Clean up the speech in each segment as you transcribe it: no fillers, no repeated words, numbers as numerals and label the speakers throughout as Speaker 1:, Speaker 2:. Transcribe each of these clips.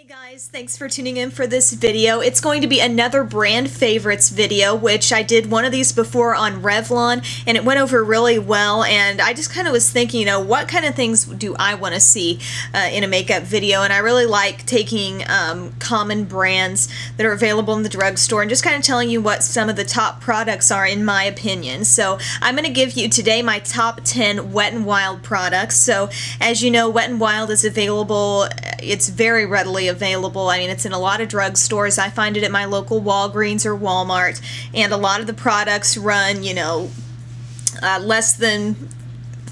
Speaker 1: Hey guys, thanks for tuning in for this video. It's going to be another brand favorites video, which I did one of these before on Revlon, and it went over really well, and I just kind of was thinking, you know, what kind of things do I want to see in a makeup video, and I really like taking common brands that are available in the drugstore and just kind of telling you what some of the top products are in my opinion. So I'm going to give you today my top 10 Wet n Wild products. So as you know, Wet n Wild is available, it's very readily available. I mean, it's in a lot of drugstores. I find it at my local Walgreens or Walmart, and a lot of the products run, you know, less than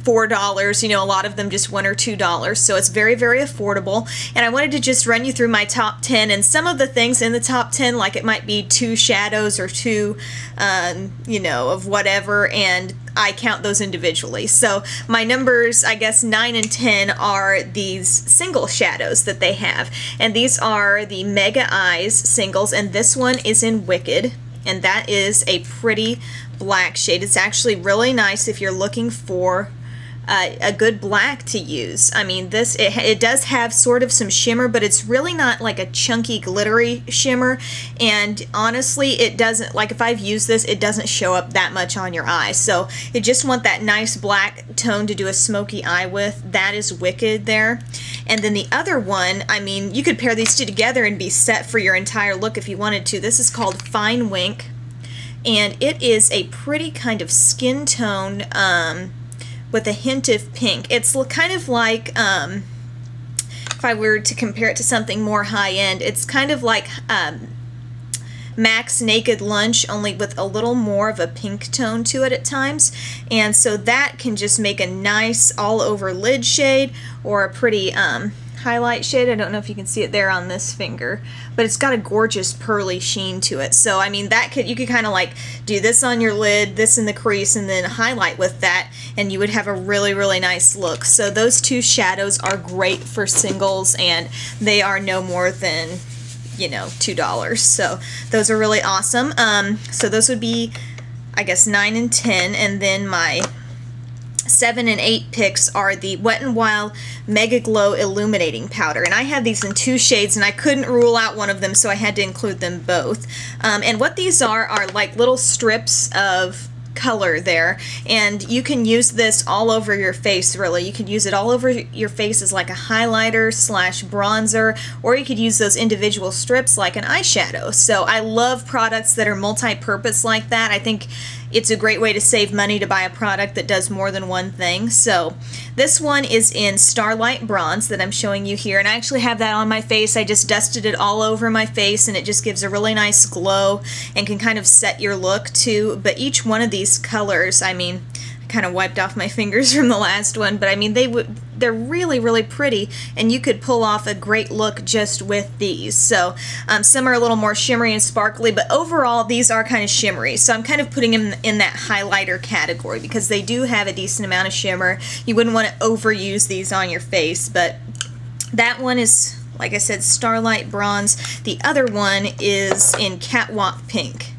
Speaker 1: $4, you know, a lot of them just $1 or $2, so it's very, very affordable. And I wanted to just run you through my top 10, and some of the things in the top 10, like it might be 2 shadows or 2, you know, of whatever, and I count those individually. So my numbers, I guess 9 and 10 are these single shadows that they have, and these are the Mega Eyes singles, and this one is in Wicked, and that is a pretty black shade. It's actually really nice if you're looking for a good black to use. I mean, this it does have sort of some shimmer, but it's really not like a chunky glittery shimmer, and honestly it doesn't, like if I've used this, it doesn't show up that much on your eye. So you just want that nice black tone to do a smoky eye with. That is Wicked there. And then the other one, I mean, you could pair these two together and be set for your entire look if you wanted to. This is called Fine Wink, and it is a pretty kind of skin tone with a hint of pink. It's kind of like, if I were to compare it to something more high-end, it's kind of like MAC's Naked Lunch, only with a little more of a pink tone to it at times. And so that can just make a nice all-over lid shade, or a pretty highlight shade. I don't know if you can see it there on this finger, but it's got a gorgeous pearly sheen to it. So I mean, that could, you could kind of like do this on your lid, this in the crease, and then highlight with that, and you would have a really, really nice look. So those 2 shadows are great for singles, and they are no more than, you know, $2. So those are really awesome. So those would be, I guess, 9 and 10, and then my 7 and 8 picks are the Wet n Wild Mega Glow Illuminating Powder, and I have these in 2 shades, and I couldn't rule out one of them, so I had to include them both. And what these are like little strips of color there, and you can use this all over your face. Really, you could use it all over your face as like a highlighter slash bronzer, or you could use those individual strips like an eyeshadow. So I love products that are multi-purpose like that. I think it's a great way to save money to buy a product that does more than one thing. So this one is in Starlight Bronze that I'm showing you here, and I actually have that on my face. I just dusted it all over my face, and it just gives a really nice glow and can kind of set your look too. But each one of these colors, I mean, I kind of wiped off my fingers from the last one, but I mean, they're really, really pretty, and you could pull off a great look just with these. So some are a little more shimmery and sparkly, but overall these are kind of shimmery. So I'm kind of putting them in that highlighter category because they do have a decent amount of shimmer. You wouldn't want to overuse these on your face, but that one is, like I said, Starlight Bronze. The other one is in Catwalk Pink.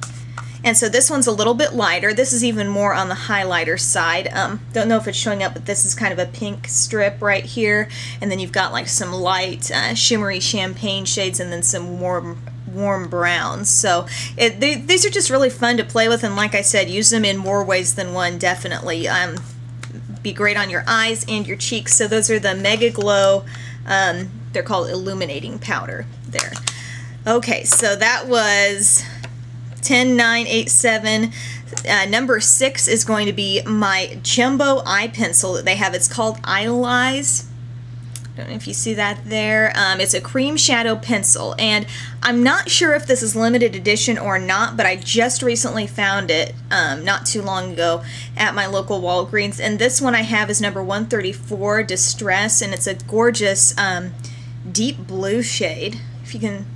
Speaker 1: And so this one's a little bit lighter. This is even more on the highlighter side. Don't know if it's showing up, but this is kind of a pink strip right here. And then you've got like some light shimmery champagne shades, and then some warm browns. So these are just really fun to play with, and like I said, use them in more ways than one, definitely. Be great on your eyes and your cheeks. So those are the Mega Glow, they're called Illuminating Powder there. Okay, so that was 10, 9, 8, 7. Number 6 is going to be my jumbo eye pencil that they have. It's called Idolized. Don't know if you see that there. It's a cream shadow pencil, and I'm not sure if this is limited edition or not, but I just recently found it not too long ago at my local Walgreens, and this one I have is number 134, Distress, and it's a gorgeous deep blue shade. If you can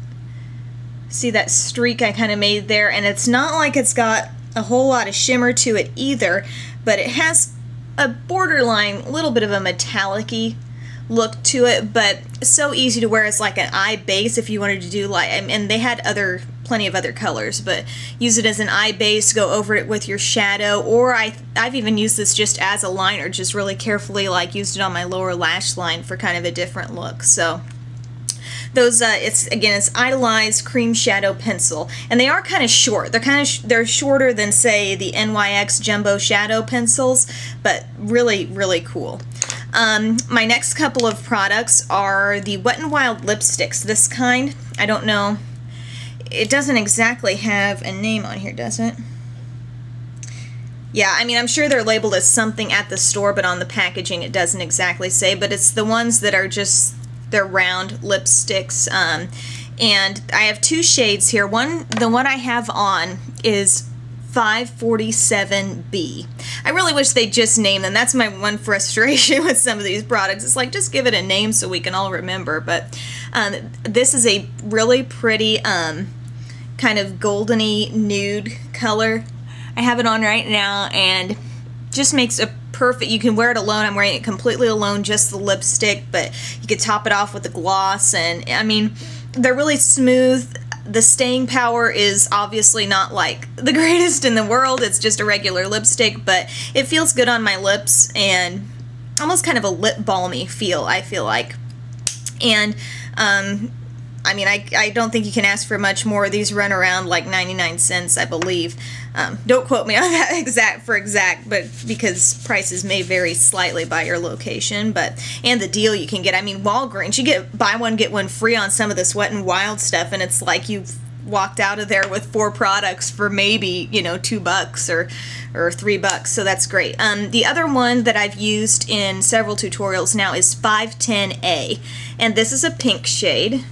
Speaker 1: see that streak I kind of made there, and it's not like it's got a whole lot of shimmer to it either, but it has a borderline little bit of a metallic-y look to it, but so easy to wear as like an eye base if you wanted to do like, and they had plenty of other colors, but use it as an eye base, go over it with your shadow, or I've even used this just as a liner, just really carefully like used it on my lower lash line for kind of a different look. So those it's Idolized Cream Shadow Pencil, and they are kind of short. They're shorter than, say, the NYX Jumbo Shadow pencils, but really, really cool. My next couple of products are the Wet n Wild lipsticks. This kind, I don't know, it doesn't exactly have a name on here, does it? Yeah, I mean, I'm sure they're labeled as something at the store, but on the packaging it doesn't exactly say, but it's the ones that are just, they're round lipsticks, and I have two shades here. The one I have on is 547B. I really wish they'd just name them. That's my one frustration with some of these products. It's like, just give it a name so we can all remember. But this is a really pretty kind of goldeny nude color. I have it on right now, and just makes a perfect, you can wear it alone. I'm wearing it completely alone, just the lipstick, but you could top it off with a gloss, and I mean, they're really smooth. The staying power is obviously not like the greatest in the world. It's just a regular lipstick, but it feels good on my lips, and almost kind of a lip balmy feel, I feel like. And I mean, I don't think you can ask for much more. These run around like 99 cents, I believe. Don't quote me on that exact, but because prices may vary slightly by your location, and the deal you can get. I mean, Walgreens, you get buy one get one free on some of this Wet n Wild stuff, and it's like you've walked out of there with 4 products for maybe, you know, $2 or $3, so that's great. The other one that I've used in several tutorials now is 510A, and this is a pink shade.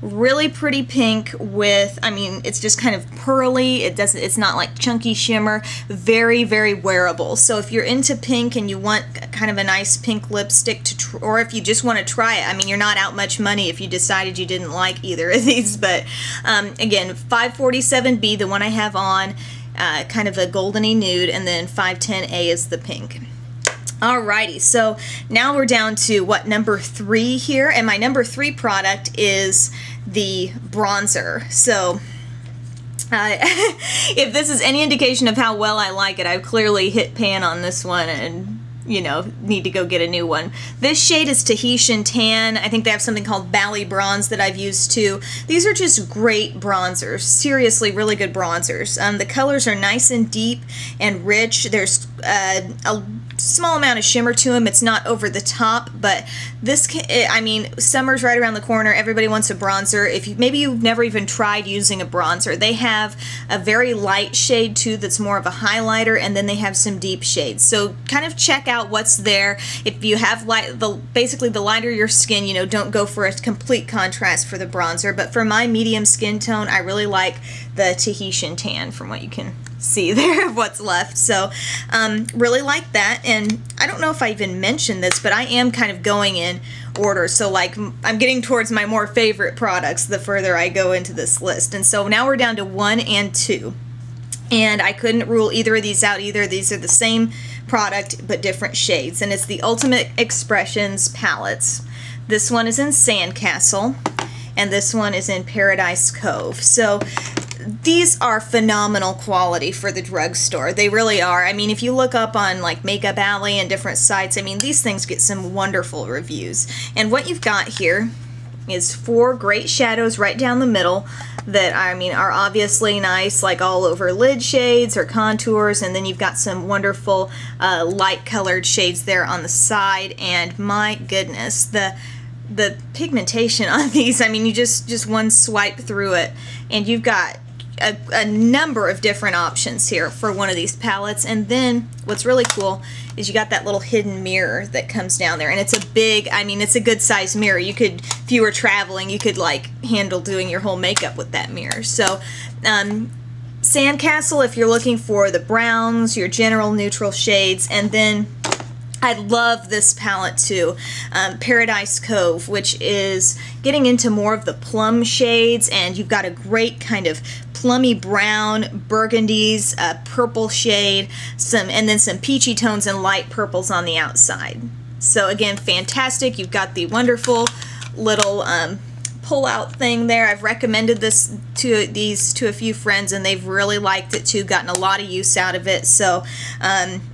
Speaker 1: Really pretty pink with, I mean, it's just kind of pearly. It's not like chunky shimmer. Very, very wearable. So if you're into pink and you want kind of a nice pink lipstick or if you just want to try it, I mean, you're not out much money if you decided you didn't like either of these. But again, 547B, the one I have on, kind of a goldeny nude, and then 510A is the pink. Alrighty, so now we're down to what, number 3 here, and my number 3 product is the bronzer. So if this is any indication of how well I like it, I've clearly hit pan on this one and, you know, need to go get a new one. This shade is Tahitian Tan. I think they have something called Bali Bronze that I've used too. These are just great bronzers. Seriously, really good bronzers. The colors are nice and deep and rich. There's a small amount of shimmer to them. It's not over the top, but this, I mean, summer's right around the corner. Everybody wants a bronzer. If maybe you've never even tried using a bronzer, they have a very light shade too that's more of a highlighter, and then they have some deep shades. So kind of check out what's there. If you have basically the lighter your skin, you know, don't go for a complete contrast for the bronzer. But for my medium skin tone, I really like the Tahitian Tan from what you can see there of what's left. So really like that. And I don't know if I even mentioned this, but I am kind of going in order. So like I'm getting towards my more favorite products the further I go into this list. And so now we're down to 1 and 2. And I couldn't rule either of these out either. These are the same product but different shades. And it's the Ultimate Expressions palettes. This one is in Sandcastle, and this one is in Paradise Cove. So these are phenomenal quality for the drugstore. They really are. I mean, if you look up on like Makeup Alley and different sites, I mean, these things get some wonderful reviews. And what you've got here is 4 great shadows right down the middle that, I mean, are obviously nice, like all over lid shades or contours, and then you've got some wonderful light colored shades there on the side. And my goodness, the pigmentation on these, I mean, you just one swipe through it and you've got a number of different options here for one of these palettes. And then what's really cool is you got that little hidden mirror that comes down there, and it's a big, I mean, it's a good size mirror. You could, if you were traveling, you could like handle doing your whole makeup with that mirror. So Sandcastle if you're looking for the browns, your general neutral shades. And then I love this palette too, Paradise Cove, which is getting into more of the plum shades, and you've got a great kind of plummy brown, burgundies, purple shade, and then some peachy tones and light purples on the outside. So again, fantastic. You've got the wonderful little pull-out thing there. I've recommended these to a few friends, and they've really liked it too, gotten a lot of use out of it. So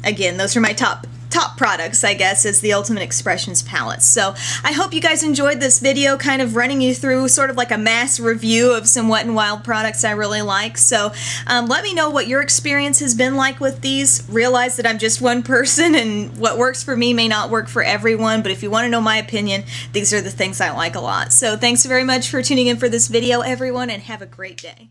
Speaker 1: again, those are my top top products, I guess, as the Ultimate Expressions palettes. So I hope you guys enjoyed this video, kind of running you through sort of like a mass review of some Wet n Wild products I really like. So let me know what your experience has been like with these. Realize that I'm just one person and what works for me may not work for everyone, but if you want to know my opinion, these are the things I like a lot. So thanks very much for tuning in for this video, everyone, and have a great day.